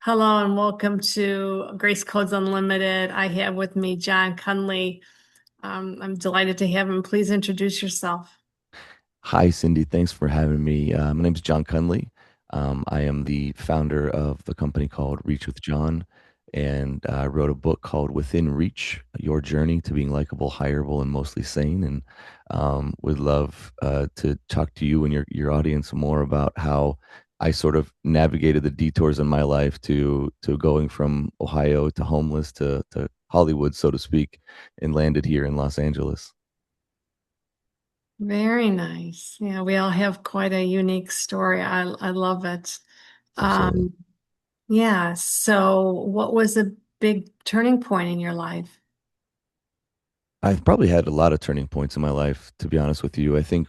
Hello and welcome to Grace Codes Unlimited. I have with me John Cunley. I'm delighted to have him. Please introduce yourself. Hi, Cindy. Thanks for having me. My name is John Cunley. I am the founder of the company called Reach with John, and I wrote a book called Within Reach: Your Journey to Being Likable, Hireable, and Mostly Sane. And would love to talk to you and your audience more about how I sort of navigated the detours in my life to going from Ohio to homeless to Hollywood, so to speak, and landed here in Los Angeles. Very nice. Yeah, we all have quite a unique story. I love it. Absolutely. Um, yeah, so what was a big turning point in your life? I've probably had a lot of turning points in my life, to be honest with you. I think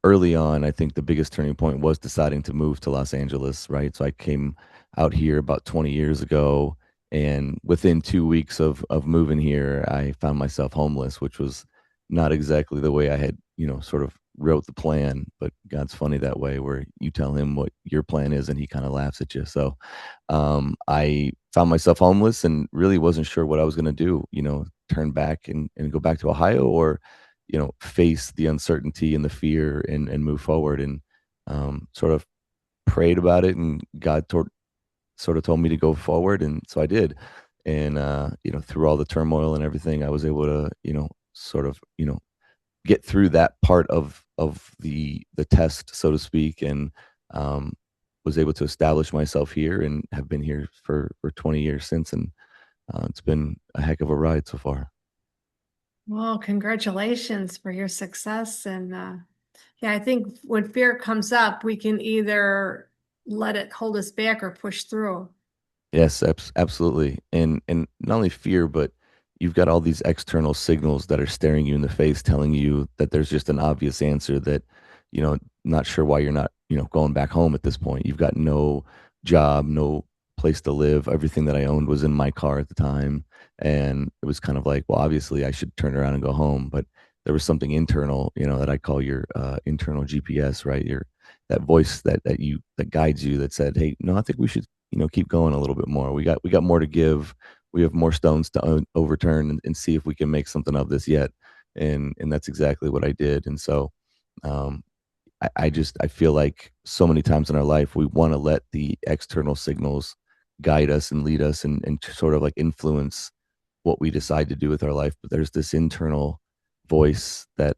early on, I think the biggest turning point was deciding to move to Los Angeles, right? So I came out here about 20 years ago, and within 2 weeks of moving here, I found myself homeless, which was not exactly the way I had, sort of wrote the plan. But God's funny that way, where you tell him what your plan is, and he kind of laughs at you. So I found myself homeless and really wasn't sure what I was going to do, turn back and go back to Ohio or, face the uncertainty and the fear and move forward. And sort of prayed about it, and sort of told me to go forward. And so I did. And, through all the turmoil and everything, I was able to, sort of, get through that part of the test, so to speak, and um, was able to establish myself here and have been here for 20 years since. And it's been a heck of a ride so far. Well, congratulations for your success. And yeah, I think when fear comes up, we can either let it hold us back or push through. Yes, absolutely. And not only fear, but you've got all these external signals that are staring you in the face, telling you that there's just an obvious answer that, not sure why you're not, going back home at this point. You've got no job, no place to live. Everything that I owned was in my car at the time. And it was kind of like, well, obviously I should turn around and go home. But there was something internal, that I call your internal GPS, right? Your that voice that guides you that said, hey, no, I think we should keep going a little bit more. We got more to give. We have more stones to overturn and see if we can make something of this yet. And that's exactly what I did. And so um, I feel like so many times in our life we want to let the external signals guide us and lead us and sort of like influence what we decide to do with our life. But there's this internal voice that,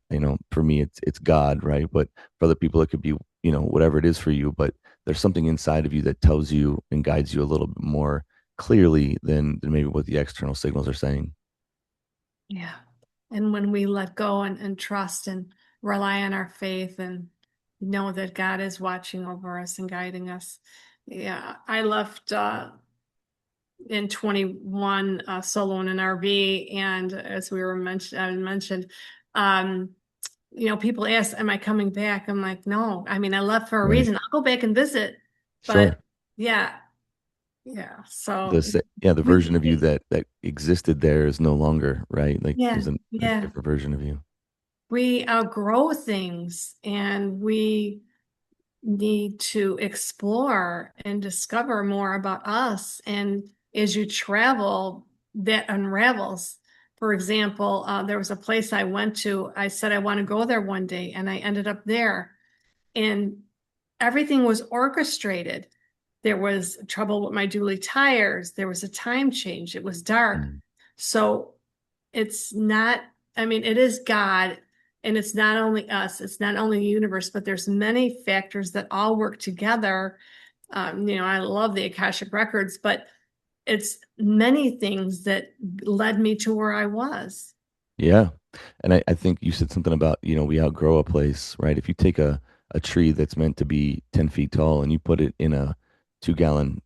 for me it's God, right? But for other people it could be, whatever it is for you. But there's something inside of you that tells you and guides you a little bit more clearly than maybe what the external signals are saying. Yeah. And when we let go and trust and rely on our faith and know that God is watching over us and guiding us. Yeah. I left in 21 solo in an RV. And as we were mentioned, um, people ask, am I coming back? I'm like, no. I mean, I left for a Right. reason. I'll go back and visit. Sure. But yeah, yeah. The So yeah, the we, version of you that existed there is no longer, right? Like yeah, there's a yeah. different version of you. We outgrow things and we need to explore and discover more about us. And as you travel, that unravels. For example, there was a place I went to. I said I want to go there one day, and I ended up there. And everything was orchestrated. There was trouble with my dually tires. There was a time change. It was dark. Mm. So it's not, I mean, it is God, and it's not only us, it's not only the universe, but there's many factors that all work together. I love the Akashic Records, but it's many things that led me to where I was. Yeah. And I think you said something about, we outgrow a place, right? If you take a tree that's meant to be 10 feet tall and you put it in a 2 gallon,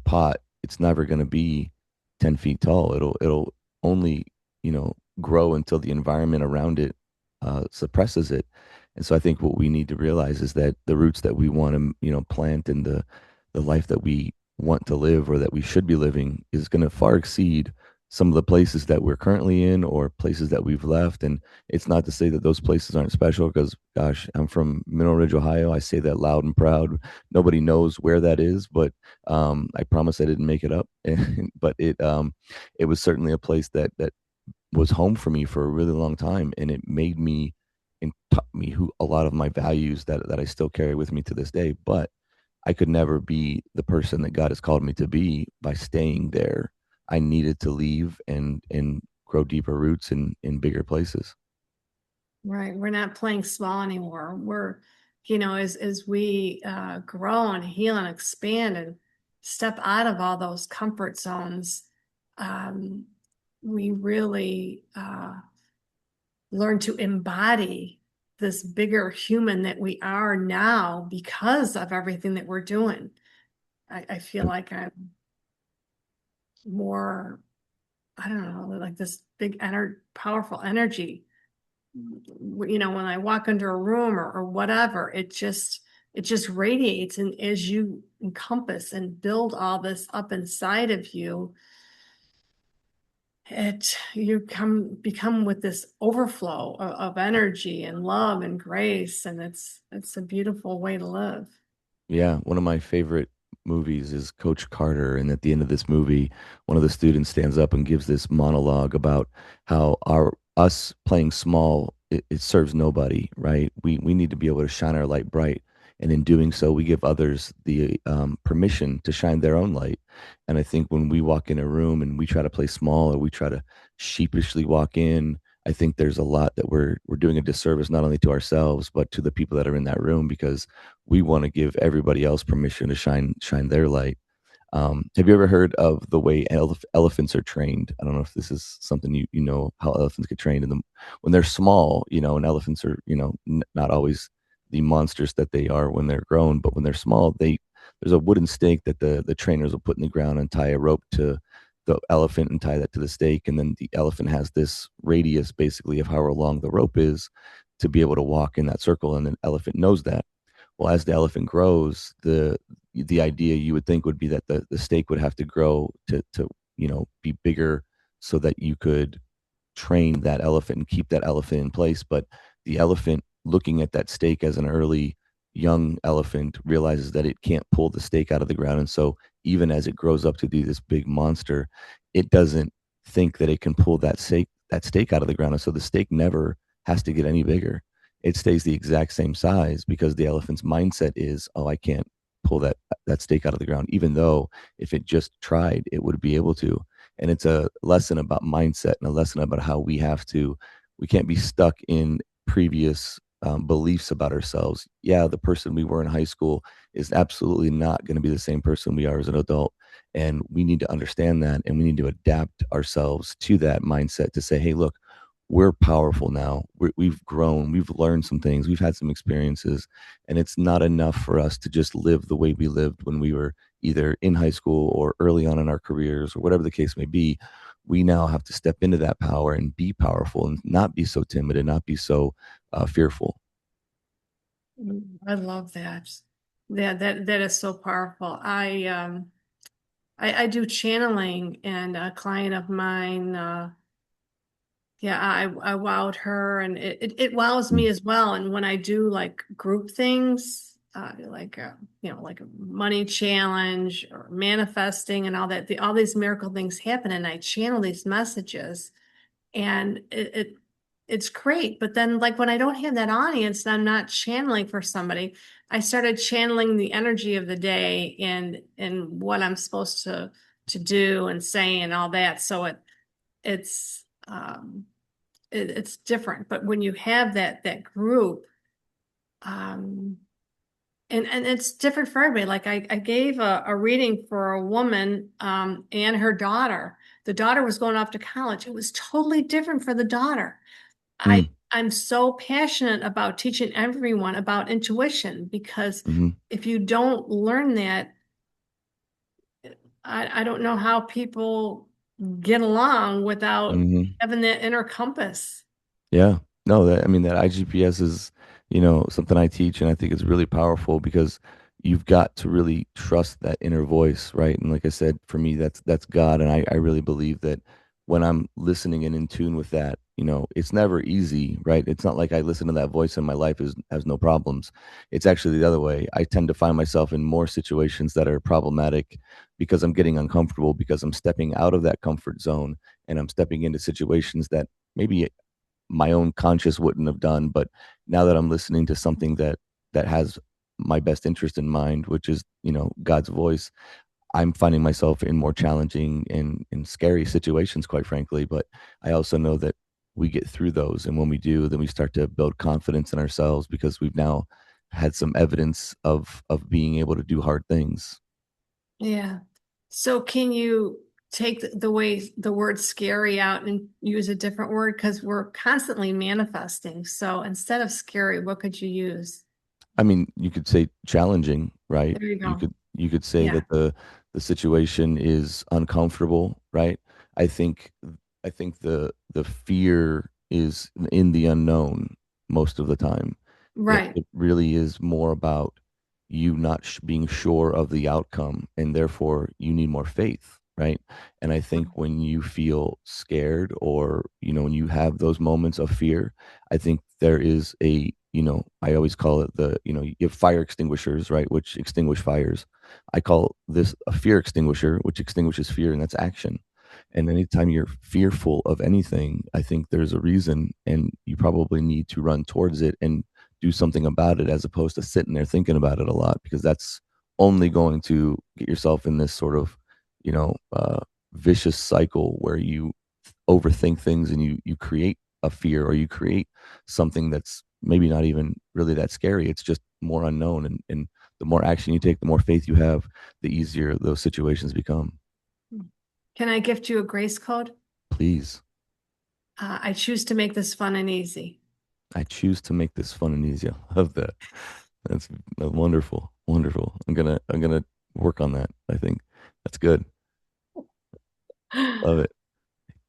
pot, it's never going to be 10 feet tall. It'll only, grow until the environment around it suppresses it. And so I think what we need to realize is that the roots that we want to, plant in the life that we want to live or that we should be living is going to far exceed some of the places that we're currently in or places that we've left. And it's not to say that those places aren't special because, gosh, I'm from Mineral Ridge, Ohio. I say that loud and proud. Nobody knows where that is, but I promise I didn't make it up. But it was certainly a place that was home for me for a really long time, and it made me and taught me who a lot of my values that I still carry with me to this day. But I could never be the person that God has called me to be by staying there. I needed to leave and grow deeper roots in bigger places. Right. We're not playing small anymore. As we grow and heal and expand and step out of all those comfort zones, um, we really learn to embody this bigger human that we are now because of everything that we're doing. I feel like I'm more, I don't know, like this big, powerful energy. When I walk into a room or whatever, it just radiates. And as you encompass and build all this up inside of you, you become with this overflow of energy and love and grace, and it's a beautiful way to live. Yeah, one of my favorite movies is Coach Carter, and at the end of this movie, one of the students stands up and gives this monologue about how our us playing small it serves nobody, right? We need to be able to shine our light bright, and in doing so, we give others the permission to shine their own light. And I think when we walk in a room and we try to play small or we try to sheepishly walk in, I think there's a lot that we're doing a disservice not only to ourselves but to the people that are in that room because we want to give everybody else permission to shine their light. Have you ever heard of the way elephants are trained? I don't know if this is something you know how elephants get trained. When they're small, and elephants are not always the monsters that they are when they're grown, but when they're small, there's a wooden stake that the trainers will put in the ground and tie a rope to the elephant and tie that to the stake, and then the elephant has this radius basically of however long the rope is to be able to walk in that circle, and the elephant knows that. Well, as the elephant grows, the idea you would think would be that the stake would have to grow to be bigger so that you could train that elephant and keep that elephant in place. But the elephant, looking at that stake as an early young elephant, realizes that it can't pull the stake out of the ground. And so, even as it grows up to be this big monster, it doesn't think that it can pull that stake out of the ground. And so, the stake never has to get any bigger. It stays the exact same size because the elephant's mindset is, oh, I can't pull that stake out of the ground, even though if it just tried, it would be able to. And it's a lesson about mindset and a lesson about how we can't be stuck in previous beliefs about ourselves. Yeah, the person we were in high school is absolutely not going to be the same person we are as an adult, and we need to understand that, and we need to adapt ourselves to that mindset to say, hey, look, we're powerful now. We've grown, we've learned some things, we've had some experiences, and it's not enough for us to just live the way we lived when we were either in high school or early on in our careers or whatever the case may be. We now have to step into that power and be powerful and not be so timid and not be so fearful. I love that. Yeah, that is so powerful. I do channeling, and a client of mine, yeah, I wowed her, and it wows Mm, me as well. And when I do like group things, like a money challenge or manifesting and all that, all these miracle things happen, and I channel these messages, and it's great. But then, like when I don't have that audience and I'm not channeling for somebody, I started channeling the energy of the day and what I'm supposed to do and say and all that. So it's it's different. But when you have that group, um, and it's different for everybody. Like I gave a reading for a woman and her daughter. The daughter was going off to college. It was totally different for the daughter. I mm, I'm so passionate about teaching everyone about intuition because mm-hmm, if you don't learn that, I don't know how people get along without mm-hmm. having that inner compass. Yeah. No, I mean, that IGPS is, something I teach, and I think it's really powerful because you've got to really trust that inner voice, right? And like I said, for me, that's God. And I really believe that when I'm listening and in tune with that, it's never easy, right? It's not like I listen to that voice and my life has no problems. It's actually the other way. I tend to find myself in more situations that are problematic because I'm getting uncomfortable, because I'm stepping out of that comfort zone and I'm stepping into situations that maybe my own conscious wouldn't have done. But now that I'm listening to something that has my best interest in mind, which is, God's voice, I'm finding myself in more challenging and scary situations, quite frankly. But I also know that we get through those. And when we do, then we start to build confidence in ourselves because we've now had some evidence of being able to do hard things. Yeah. So can you take the way the word scary out and use a different word? Because we're constantly manifesting. So instead of scary, what could you use? I mean, you could say challenging, right? There you You go. could you could say Yeah. that the situation is uncomfortable, right? I think I think the fear is in the unknown most of the time. It Right. it really is more about you not being sure of the outcome, and therefore you need more faith, right? And I think when you feel scared, or when you have those moments of fear, I think there is I always call it you have fire extinguishers, right, which extinguish fires. I call this a fear extinguisher, which extinguishes fear, and that's action. And anytime you're fearful of anything, I think there's a reason, and you probably need to run towards it and do something about it, as opposed to sitting there thinking about it a lot, because that's only going to get yourself in this sort of, vicious cycle where you overthink things and you create a fear, or you create something that's maybe not even really that scary. It's just more unknown. And the more action you take, the more faith you have, the easier those situations become. Can I gift you a grace code? Please. I choose to make this fun and easy. I choose to make this fun and easy. I love that. That's wonderful. Wonderful. I'm gonna work on that. I think that's good. Love it.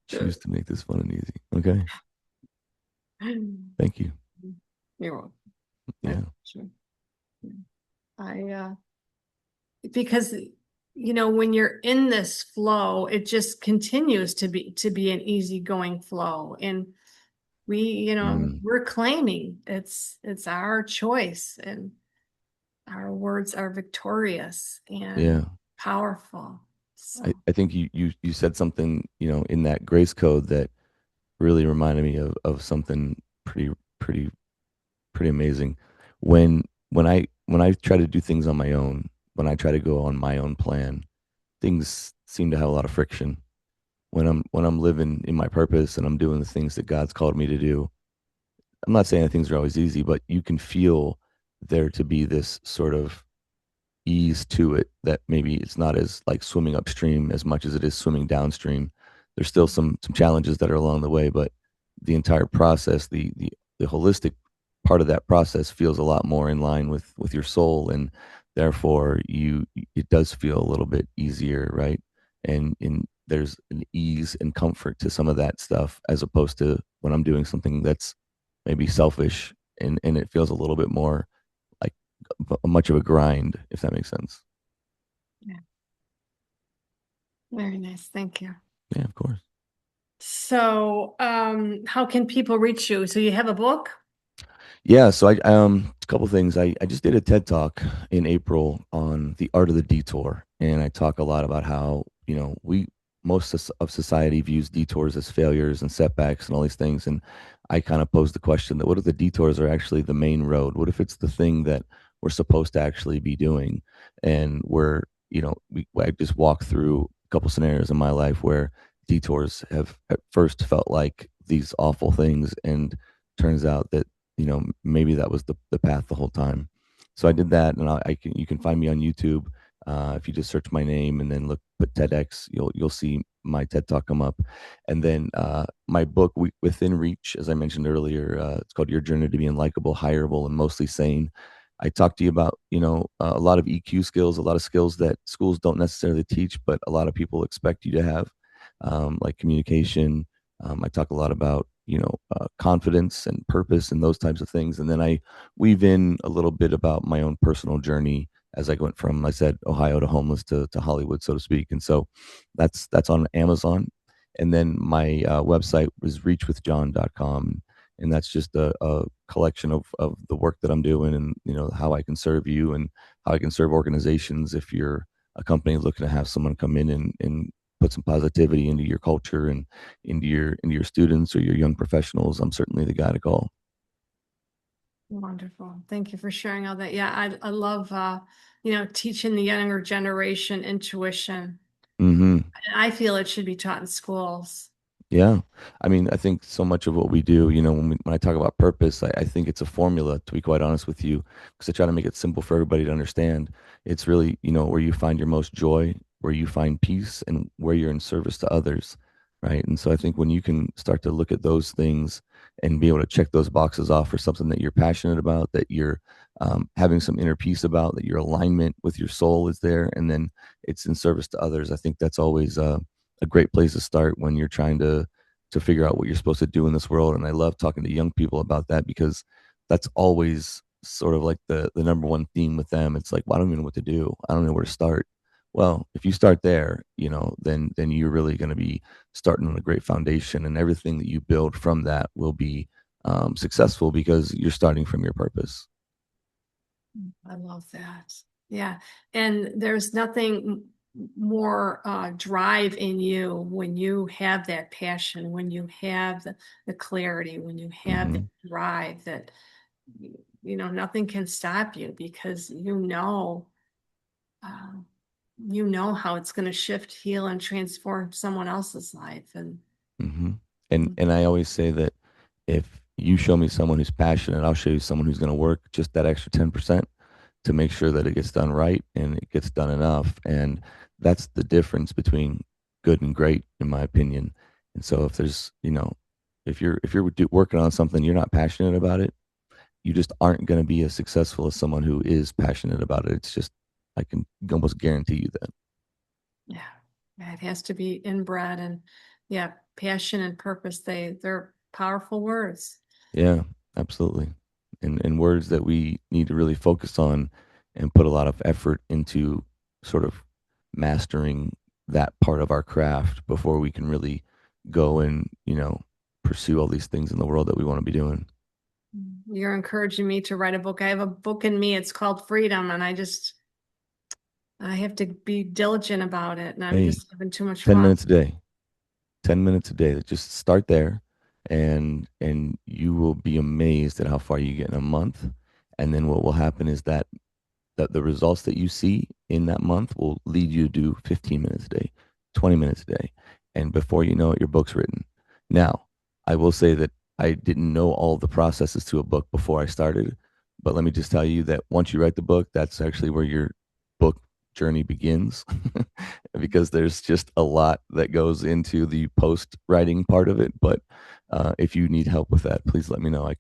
Choose to make this fun and easy. Okay. Thank you. You're welcome. Yeah. Sure. I because when you're in this flow, it just continues to be an easygoing flow. And we, Mm, we're claiming it's our choice, and our words are victorious and yeah. powerful. So I think you said something, in that grace code that really reminded me of something pretty pretty amazing. When I try to do things on my own, when I try to go on my own plan, things seem to have a lot of friction. When I'm living in my purpose and I'm doing the things that God's called me to do, I'm not saying that things are always easy, but you can feel there to be this sort of ease to it, that maybe it's not as like swimming upstream as much as it is swimming downstream. There's still some challenges that are along the way, but the entire process, the holistic part of that process feels a lot more in line with your soul, and therefore it does feel a little bit easier, right? And there's an ease and comfort to some of that stuff, as opposed to when I'm doing something that's maybe selfish, and it feels a little bit more like much of a grind, if that makes sense. yeah, very nice. Thank you. Yeah, of course. So, how can people reach you? So you have a book? Yeah, so a couple things. I just did a TED talk in April on the art of the detour, and I talk a lot about how, we most of society views detours as failures and setbacks and all these things. And I kind of posed the question that what if the detours are actually the main road? What if it's the thing that we're supposed to actually be doing? And I just walked through a couple scenarios in my life where detours have at first felt like these awful things, and turns out that maybe that was the path the whole time. So I did that, and you can find me on YouTube. If you just search my name and then put TEDx, you'll see my TED talk come up. And then my book, Within Reach, as I mentioned earlier, it's called Your Journey to Being Likable, Hireable, and Mostly Sane. I talked to you about a lot of EQ skills, a lot of skills that schools don't necessarily teach, but a lot of people expect you to have, like communication. I talk a lot about confidence and purpose and those types of things, and then I weave in a little bit about my own personal journey as I went from, I said, Ohio to homeless to Hollywood, so to speak. And so that's on Amazon. And then my website was reachwithjohn.com. And that's just a collection of the work that I'm doing and, how I can serve you and how I can serve organizations. If you're a company looking to have someone come in and put some positivity into your culture and into your students or your young professionals, I'm certainly the guy to call. Wonderful. Thank you for sharing all that. Yeah, I love teaching the younger generation intuition. Hmm. And I feel it should be taught in schools. Yeah. I mean, I think so much of what we do, when I talk about purpose, I think it's a formula, to be quite honest with you, because I try to make it simple for everybody to understand. It's really, where you find your most joy, where you find peace, and where you're in service to others. Right. And so I think when you can start to look at those things and be able to check those boxes off for something that you're passionate about, that you're having some inner peace about, that your alignment with your soul is there, and then it's in service to others, I think that's always a great place to start when you're trying to figure out what you're supposed to do in this world. And I love talking to young people about that because that's always sort of like the number one theme with them. It's like, well, I don't even know what to do. I don't know where to start. Well, if you start there, then you're really going to be starting on a great foundation, and everything that you build from that will be successful because you're starting from your purpose. I love that. Yeah. And there's nothing more drive in you when you have that passion, when you have the clarity, when you have the Hmm. drive that, nothing can stop you because um, you know how it's going to shift, heal, and transform someone else's life. And Hmm. And I always say that if you show me someone who's passionate, I'll show you someone who's going to work just that extra 10% to make sure that it gets done right and it gets done enough. And that's the difference between good and great, in my opinion. And so if there's, if you're working on something, you're not passionate about it, you just aren't going to be as successful as someone who is passionate about it. It's just, I can almost guarantee you that. yeah, yeah, it has to be inbred. And yeah, passion and purpose, they're powerful words. Yeah, absolutely. And words that we need to really focus on and put a lot of effort into sort of mastering that part of our craft before we can really go and, pursue all these things in the world that we want to be doing. You're encouraging me to write a book. I have a book in me. It's called Freedom, and I have to be diligent about it, and I'm Hey, just having too much 10 fun. minutes a day, 10 minutes a day. Just start there and you will be amazed at how far you get in a month. And then what will happen is that the results that you see in that month will lead you to do 15 minutes a day, 20 minutes a day. And before you know it, your book's written. Now, I will say that I didn't know all the processes to a book before I started. But let me just tell you that once you write the book, that's actually where your book journey begins because there's just a lot that goes into the post writing part of it. But if you need help with that, please let me know.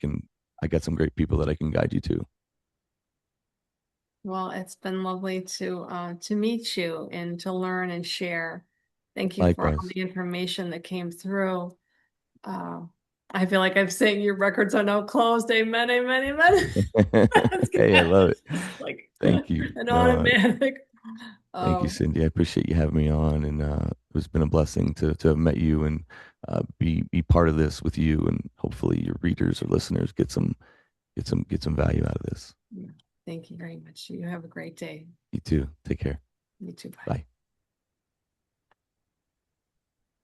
I got some great people that I can guide you to. Well, it's been lovely to meet you and to learn and share. Thank you for all Likewise. the information that came through. Uh, I feel like I'm saying your records are now closed. Amen, amen, amen. It's Hey, I love it. just like Thank you. an No, automatic. thank you, Um, Cindy. I appreciate you having me on, and it's been a blessing to have met you and be part of this with you, and hopefully your readers or listeners get some value out of this. thank you very much. You have a great day. You too. Take care. You too. Bye. Bye.